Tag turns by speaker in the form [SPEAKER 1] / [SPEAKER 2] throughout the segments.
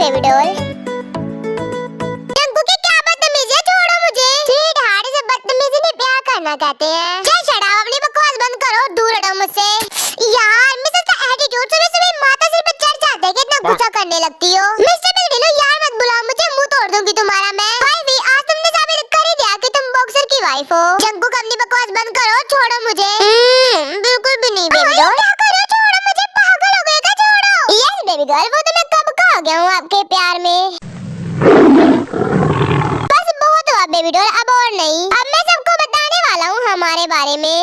[SPEAKER 1] Baby doll. जंकू की क्या बदतमीजी है, छोड़ो मुझे। स्वीट हार्ट से बदतमीजी नहीं प्यार करना कहते हैं। चल शट अप, अपनी बकवास बंद करो, दूर हटो मुझसे। यार मिसेस का एटीट्यूड सुबह सुबह माता सिर पे चढ़ जाते हैं, कितना गुस्सा करने लगती हो। मिस्टर बिगड़ेलो यार मत बुलाओ मुझे, मुंह तोड़ दूंगी तुम्हारा मैं। भाई भी आज तुमने साबित कर ही दिया कि तुम बॉक्सर की वाइफ हो। जंकू अपनी बकवास बंद करो, छोड़ो मुझे। बिल्कुल भी नहीं बेबी डॉल। क्या कर रहे हो, छोड़ो मुझे, पागल हो गए क्या, छोड़ो। यस बेबी गर्ल, वो तो मैं कब का आ गया हूँ आपके प्यार में। बस बहुत हुआ बेबी डॉल, अब और नहीं। अब मैं सबको बताने वाला हूँ हमारे बारे में।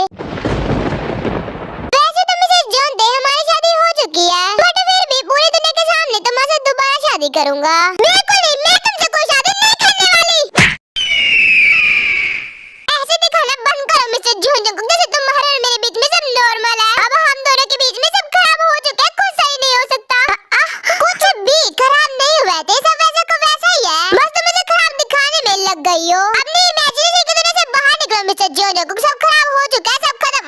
[SPEAKER 1] वैसे तो मिसेस जॉन दे हमारी शादी हो चुकी है, बट फिर भी पूरी दुनिया के सामने तुम्हारे साथ दोबारा शादी करूंगा। बिल्कुल नहीं, मैं तुमसे कोई शादी नहीं करने वाली। ऐसे दिखाना बंद करो मिसेस जॉन, जैसे तुम्हारे और मेरे बीच में सब नॉर्मल है। अब हम दोनों के बीच में सब खराब हो चुका है, कुछ सही नहीं हो सकता। कुछ भी खराब नहीं हुआ थे, सब वैसा को वैसा ही है। बस तुम मुझे खराब दिखाने में लग गई हो। अपनी इमेजिनेशन की दुनिया से बाहर निकलो मिस्टर जॉन, सब खराब हो चुका है, सब खत्म।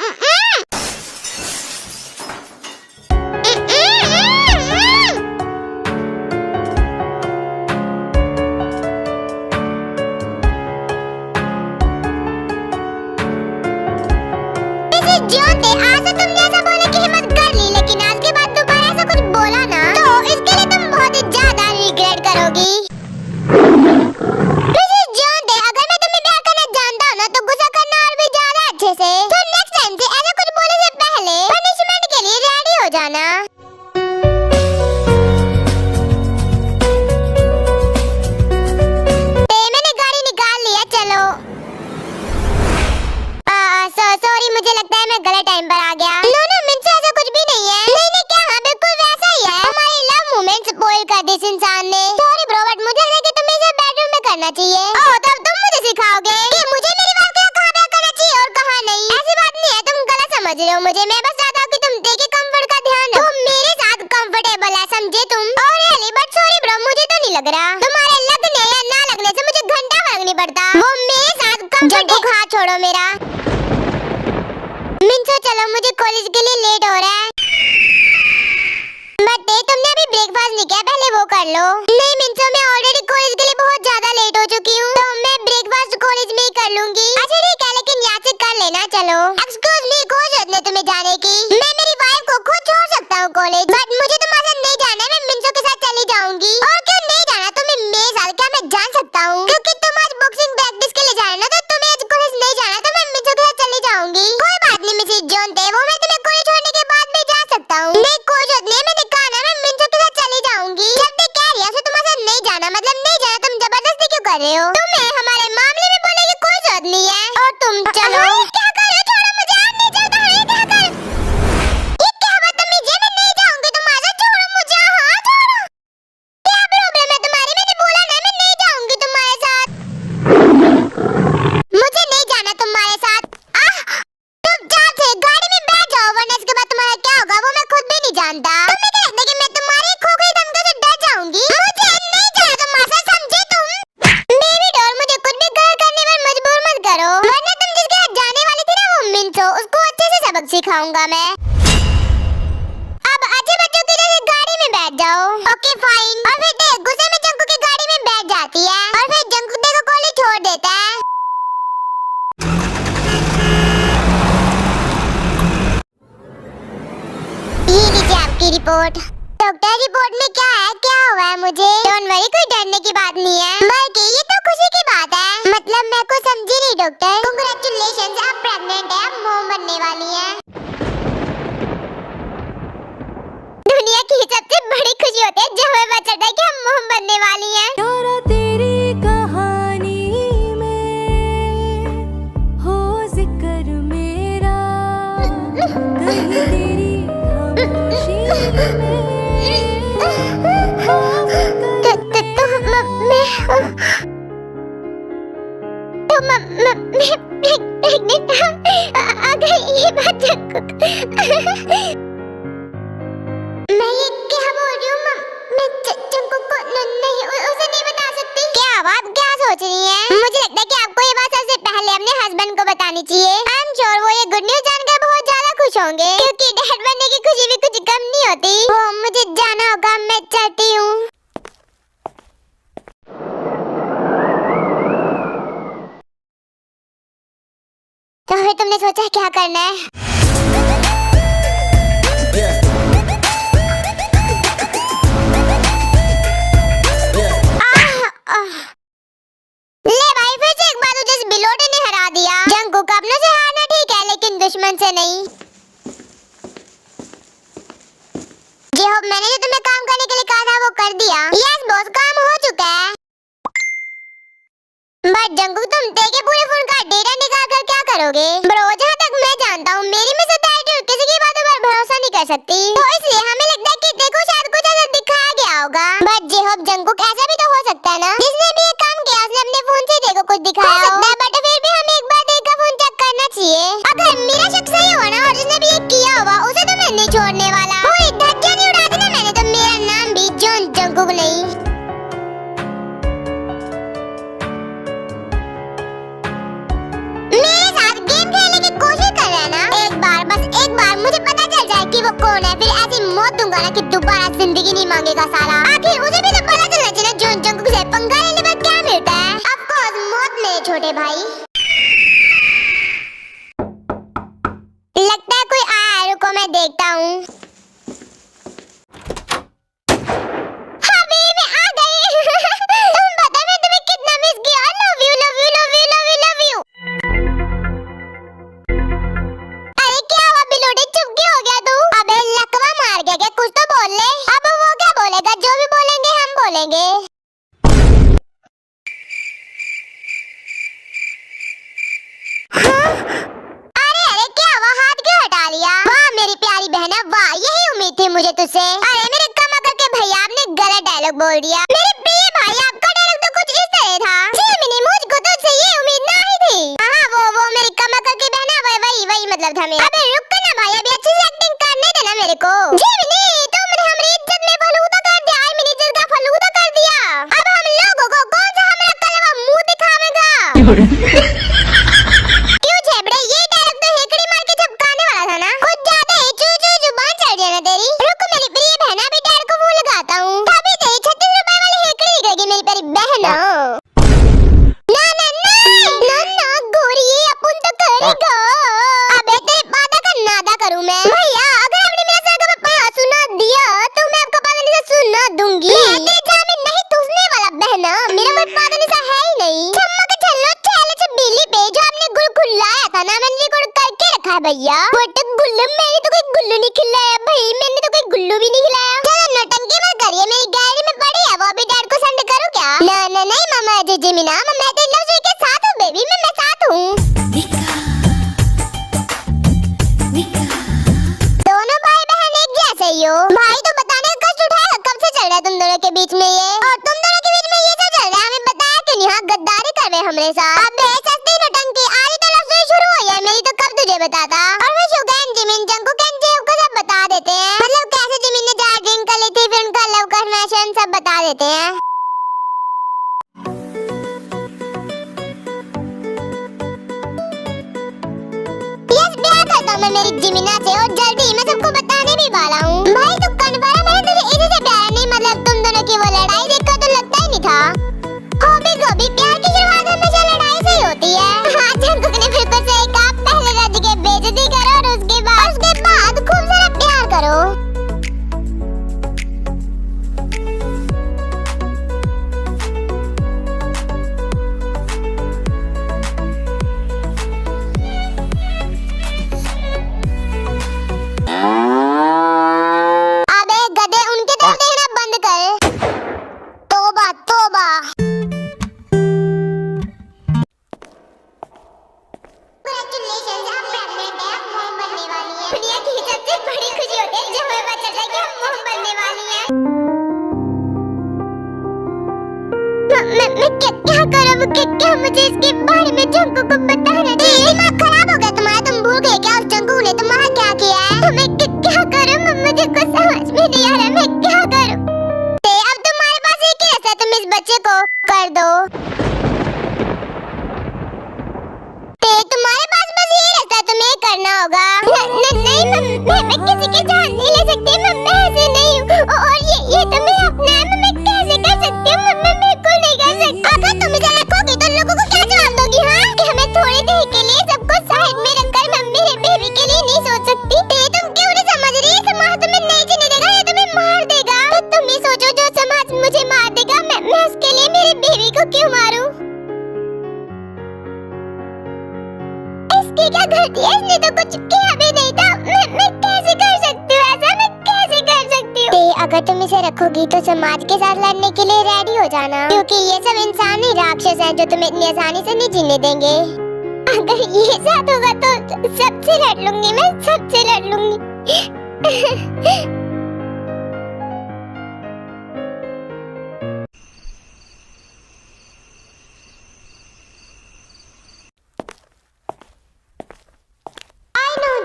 [SPEAKER 1] मिसेस जॉन दे, आज तो तुमने ऐसा बोलने की हिम्मत कर ली, लेकिन आज के बाद दोबारा ऐसा कुछ बोला ना तो इसके लिए तुम बहुत ही ज्यादा रिग्रेट करोगी। मिसेस जॉन दे, अगर मैं तुम्हें प्यार करना जानता हूँ ना तो गुस्सा करना और भी ज्यादा अच्छे से। तो नेक्स्ट टाइम से ऐसा कुछ बोलने से पहले पनिशमेंट के लिए रेडी हो जाना। मैंने गाड़ी निकाल लिया, चलो। सॉरी, मुझे लगता है मैं गलत टाइम पर आ गया। नो नो मिन्स, ऐसा कुछ भी नहीं है। नहीं नहीं, क्या हाँ बिल्कुल वैसा ही है। हमारी लव मोमेंट स्पॉइल कर दी इस इंसान ने। सॉरी ब्रो, बट मुझे लगा कि तुम्हें इसे बेडरूम में करना चाहिए। ओह, तब तुम मुझे सिखाओगे कि मुझे मेरी वाइफ को कहाँ प्यार करना चाहिए और कहाँ नहीं। ऐसी बात नहीं है, तुम गलत समझ रहे हो मुझे। मैं बस चाहता हूँ कि तुम देखिए कंफर्ट का ध्यान रखो। मेरे साथ कंफर्टेबल है, समझे तुम? और रियली, बट सॉरी ब्रो, मुझे तो नहीं लग रहा। तुम्हारे लगने या ना लगने से मुझे घंटा फर्क नहीं पड़ता। वो मेरे साथ कंफर्ट। हाथ छोड़ो मेरा। मिंचो चलो, मुझे कॉलेज के लिए लेट हो रहा है। बट तुमने अभी ब्रेकफास्ट नहीं किया, पहले वो कर लो। नहीं मिंचो, मैं ऑलरेडी कॉलेज के लिए बहुत ज्यादा लेट हो चुकी हूँ, तो मैं ब्रेकफास्ट कॉलेज में ही कर लूंगी। अच्छा ठीक है, लेकिन यहाँ से कर लेना। चलो। एक्सक्यूज मी, कोई जरूरत नहीं तुम्हें जाने की। मैं मेरी वाइफ को खुद छोड़ सकता हूँ कॉलेज, बट मुझे तुम्हारे साथ नहीं जाना है। मैं मिंचो के साथ चली जाऊंगी। और क्यों नहीं जाना तुम्हें मेरे साथ, क्या मैं जान सकता हूँ? क्योंकि तुम आज बॉक्सिंग प्रैक्टिस के लिए जा रहे हो ना, तो तुम्हें आज कॉलेज नहीं जाना, तो मैं मिंचो के साथ चली जाऊंगी। कोई बात नहीं मिसेस जॉन दे, वो मैं तुम्हें कॉलेज छोड़ने के बाद भी जा सकता हूँ। नहीं कोई जरूरत नहीं, मैंने कहा ना मैं मिंचो के साथ चली जाऊंगी। जब भी कह रही हो तुम्हारे साथ नहीं जाना मतलब नहीं जाना, तुम जबरदस्ती क्यों कर रहे हो? तुम्हें हमारे मामले में बोलने की कोई जरूरत नहीं है। और तुम चलो। क्या कर रहे हो, छोड़ो मुझे, आज नहीं चलता है। क्या कर, ये क्या बदतमीजी है? मैं नहीं जाऊंगी तुम्हारे साथ, छोड़ो मुझे। हाँ छोड़ो। क्या प्रॉब्लम है तुम्हारी? मैंने बोला ना मैं नहीं जाऊंगी तुम्हारे साथ। मुझे नहीं जाना तुम्हारे साथ। चुपचाप से गाड़ी में बैठ जाओ, वरना इसके बाद तुम्हारा क्या होगा वो मैं खुद भी नहीं जानता। तुम्हें क्या लगता है कि मैं तुम्हारी खोखली धमकियों से डर जाऊंगी? मुझे नहीं जाना तुम्हारे साथ, समझे तुम? बेबी डॉल, मुझे कुछ भी गलत करने पर मजबूर मत करो, वरना तुम जिसके साथ जाने वाली थी ना वो मिंचो, उसको अच्छे से सबक सिखाऊंगा मैं। अब अच्छे बच्चों की जैसे गाड़ी में बैठ जाओ। Okay fine. और फिर देख, गुस्से में जंकू की गाड़ी में बैठ जाती है और फिर जंकू को कॉलेज छोड़ देता है। ये लीजिए आपकी रिपोर्ट। डॉक्टर, रिपोर्ट में क्या है, क्या हुआ है मुझे? डोंट वरी, कोई डरने की बात नहीं है, बल्कि ये तो खुशी की बात है। मतलब मैं कुछ समझी नहीं डॉक्टर। कांग्रेचुलेशंस, आप प्रेग्नेंट है, आप मॉम बनने वाली हैं। दुनिया की सबसे बड़ी खुशी होती है जब हमें पता चलता है कि हम मॉम बनने वाली हैं। यारा तेरी कहानी में हो जिक्र मेरा, कहीं तेरी खामोशी में अगर ये बात मैं ये क्या बोल रही हूँ? मैं चंकू को नहीं, उसे नहीं बता सकती। क्या बात, क्या सोच रही हैं? मुझे लगता है कि आपको ये बात सबसे पहले अपने हस्बैंड को बतानी चाहिए। आई एम श्योर वो ये गुड न्यूज जानकर बहुत ज्यादा खुश होंगे, क्योंकि डैड बनने की खुशी भी कुछ कम नहीं होती। वो मुझे जाना होगा, मैं चलती हूँ। तो फिर तुमने सोचा क्या करना है? ले भाई, फिर से एक बार तुझे इस बिलोटे ने हरा दिया। जंगकुक, अपनों से हारना ठीक है, लेकिन दुश्मन से नहीं। जी होप, मैंने जो तुम्हें काम करने के लिए कहा था वो कर दिया। यस बॉस, काम हो चुका है। बट जंगकुक, तुम के पूरे फोन का डेटा निकाल कर क्या करोगे? ब्रो, जहाँ तक मैं जानता हूँ, मेरी मिस एटीट्यूड किसी की बातों पर भरोसा नहीं कर सकती, तो इसलिए हमें लगता है कि देखो शायद कुछ ऐसा दिखाया गया होगा। बट जी होप जंगकुक, ऐसा भी तो हो सकता है ना, जिसने भी ये काम किया उसने अपने फोन से देखो कुछ दिखाया हो सकता है, बट फिर भी हमें एक बार देख कर फोन चेक करना चाहिए। अगर मेरा शक सही हुआ ना और जिसने भी ये किया होगा उसे तो मैं नहीं छोड़ने वाला। पूरी धज्जियां नहीं उड़ा दी ना मैंने तो मेरा नाम भी जॉन जंगकुक नहीं। मेरे साथ गेम खेलने की कोशिश कर रहा है ना, एक बार, बस एक बार मुझे पता चल जाए कि वो कौन है, फिर ऐसी मौत दूंगा ना कि दोबारा जिंदगी नहीं मांगेगा साला। आखिर उसे भी तो पता चलना चाहिए जॉन जंगकुक से पंगा लेने पर क्या मिलता है। ऑफ कोर्स मौत मेरे छोटे भाई। लगता है कोई आया है, रुको मैं देखता हूँ। अभी मैं आ गई। तुम बता मैं तुम्हें कितना मिस किया। Love you love you love you love you love you. अरे क्या हुआ बिलोटे, चुप क्यों हो गया तू? अबे लकवा मार गया क्या? कुछ तो बोल ले। अब वो क्या बोलेगा? जो भी बोलेंगे हम बोलेंगे। अरे अरे क्या हुआ, हाथ क्यों हटा लिया? वाह मेरी प्यारी बहना वाह, यही उम्मीद थी मुझे तुझसे। अरे मेरे कमा करके भैया, आपने गलत डायलॉग बोल दिया। मेरे प्रिय भाई, आपका डायलॉग तो कुछ इस तरह था। जिमिनी, मुझको तुझसे ये उम्मीद नहीं थी। हाँ वो मेरी कमा करके बहना, वही मतलब था मेरा। अबे रुक ना भाई, अभी अच्छी से एक्टिंग करने देना मेरे को। जिमिनी, तुमने हमारी इज्जत में फलूदा कर दिया। मेरी इज्जत का फलूदा कर दिया। अब हम लोगों को कौन सा हमारा कलवा मुंह दिखावेगा? भैया बट गुल्लू, मैंने तो कोई गुल्लू नहीं खिलाया भाई, मैंने तो कोई गुल्लू भी नहीं खिलाया। चलो नौटंकी मत करिए, मेरी गाड़ी में पड़ी है, वो अभी डैड को सेंड करूं क्या? ना नहीं मामा जी जिमिना, मैं तो लव के साथ हूं बेबी, मैं साथ हूं। दोनों भाई बहन एक जैसे ही हो। भाई तो बताने का कष्ट उठाएगा, कब से चल रहा है तुम दोनों के बीच में ये? और तुम दोनों के बीच में ये सब चल रहा है, हमें बताया क्यों नहीं? हाँ गद्दारी कर रहे हमारे साथ। अबे सस्ती नौटंकी, आज तो लव स्टोरी शुरू हुई है मेरी, तो कब तुझे बताता? और वो शुगैन जिमिन जंगकुक एंड जेब को सब बता देते हैं, मतलब कैसे जिमिन ने जहाँ ड्रिंक कर ली थी, फिर उनका लव कन्फेशन सब बता देते हैं। यस, ब्याह करता हूँ मैं मेरी जिमिना से और जल्दी, मैं सबको बताने भी वाला हूँ। भाई तू कन्फर्म है तुझे इसी से प्यार नहीं? मतलब तुम दोनों की वो लड़ाई देखकर तो लगता ही नहीं था। हॉबी प्यार की शुरुआत हमेशा लड़ाई से ही होती है। हाँ जंगकुक ने बिल्कुल सही कहा, पहले रज के बेइज्जती करो और उसके बाद खूब सारा प्यार करो। अबे गधे, उनके तरफ देखना बंद कर। तौबा तौबा। Congratulations, आप प्रेग्नेंट हैं, आप मॉम बनने वाली हैं। दुनिया की सबसे बड़ी खुशी होती है जब हमें पता चलता है कि हम मॉम बनने वाली हैं। मैं क्या करूँ? क्या मुझे इसके बारे में जंगकुक को बताना चाहिए? दिमाग खराब हो गया तुम्हारा, तुम भूल गए क्या उस जंगकुक ने तुम्हारा क्या किया है? तो मैं क्या करूँ? मुझे कुछ समझ में नहीं आ रहा, मैं क्या करूँ? अब तुम्हारे पास एक ही रास्ता है, तुम इस बच्चे को कर दो। तुम्हारे पास बस ये रास्ता, तुम्हें करना होगा। नहीं मैं किसी की जान नहीं ले सकती, मैं ऐसे नहीं हूँ, और ये तुम्हें अपना है, मैं कैसे कर सकती हूँ? मैं बिल्कुल नहीं कर सकती। अगर तुम इसे रखोगी तो लोगों को क्या जवाब दोगी? हाँ कि हमें थोड़ी देर के लिए ये क्या करती है? इसने तो कुछ किया भी नहीं था। मैं कैसे कर सकती हूँ ऐसा? मैं कैसे कर सकती हूँ? अगर तुम इसे रखोगी तो समाज के साथ लड़ने के लिए रेडी हो जाना, क्योंकि ये सब इंसान ही राक्षस हैं जो तुम्हें इतनी आसानी से नहीं जीने देंगे। अगर ये साथ होगा तो सबसे लड़ लूंगी, मैं सबसे लड़ लूंगी।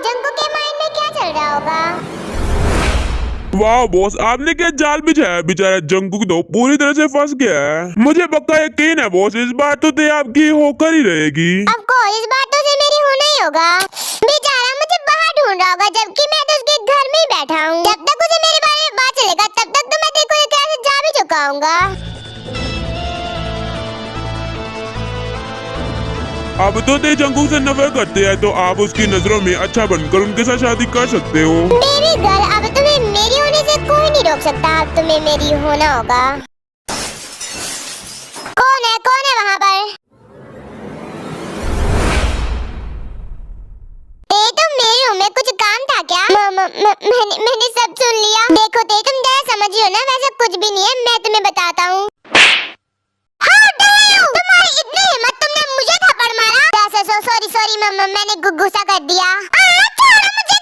[SPEAKER 1] जंगू के माइंड में क्या चल रहा होगा?
[SPEAKER 2] वाह बॉस, आपने क्या जाल बिछाया। बेचारा जंगू तो पूरी तरह से फंस गया है। मुझे पक्का यकीन है बॉस, इस बार तो दे आपकी होकर ही रहेगी।
[SPEAKER 1] अब को इस बार तो से मेरी होना ही होगा। बेचारा मुझे बाहर ढूंढ रहा होगा, जबकि मैं तो उसके घर में ही बैठा हूँ। जब तक उसे मेरे बारे में पता चलेगा तब तक तो मैं देखो ये कैसे जा भी चुका हूँगा।
[SPEAKER 2] अब तो दे जंगू से नफरत करते हैं, तो आप उसकी नजरों में अच्छा बनकर उनके साथ शादी कर सकते हो।
[SPEAKER 1] बेबी गर्ल, अब तुम्हें मेरी होने से कोई नहीं रोक सकता। अब तुम्हें मेरी होना होगा। कौन है वहाँ पर? तुम मेरे रूम में कुछ काम था क्या? मैंने सब सुन लिया। देखो तुम जरा समझियो ना, वैसा कुछ भी नहीं है। मैं तुम्हें बताता हूँ। तुम्हारी इतनी हिम्मत, तुमने मुझे थप्पड़ मारा? सॉरी मम्मा, मैंने गुस्सा कर दिया। छोड़ो मुझे,